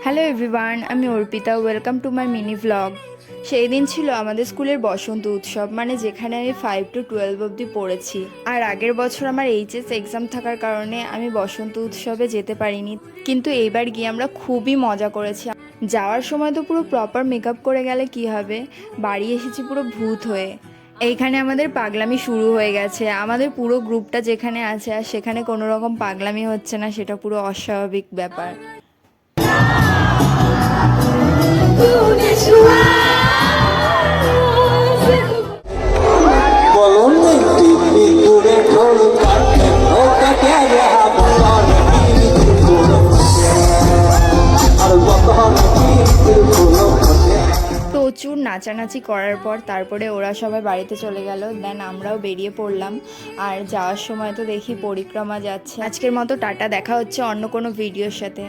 Hello everyone, আমি Arpita. Welcome to my mini vlog. সেই দিন ছিল আমাদের স্কুলের বসন্ত উৎসব, মানে যেখানে আমি 5 to 12 অবধি পড়েছি। আর আগের বছর আমার এইচএস এক্সাম থাকার কারণে আমি বসন্ত উৎসবে যেতে পারিনি, কিন্তু এইবার গিয়ে আমরা খুবই মজা করেছি। যাওয়ার সময় তো পুরো প্রপার মেকআপ করে গেলে কি হবে, বাড়ি এসেছি পুরো ভূত হয়ে। এইখানে আমাদের পাগলামি শুরু হয়ে গেছে। আমাদের পুরো গ্রুপটা যেখানে আছে আর সেখানে কোনো রকম পাগলামি হচ্ছে না, সেটা পুরো অস্বাভাবিক ব্যাপার। প্রচুর নাচানাচি করার পর তারপরে ওরা সবাই বাড়িতে চলে গেল, দেন আমরাও বেরিয়ে পড়লাম। আর যাওয়ার সময় তো দেখি পরিক্রমা যাচ্ছে। আজকের মতো টাটা, দেখা হচ্ছে অন্য কোনো ভিডিওর সাথে।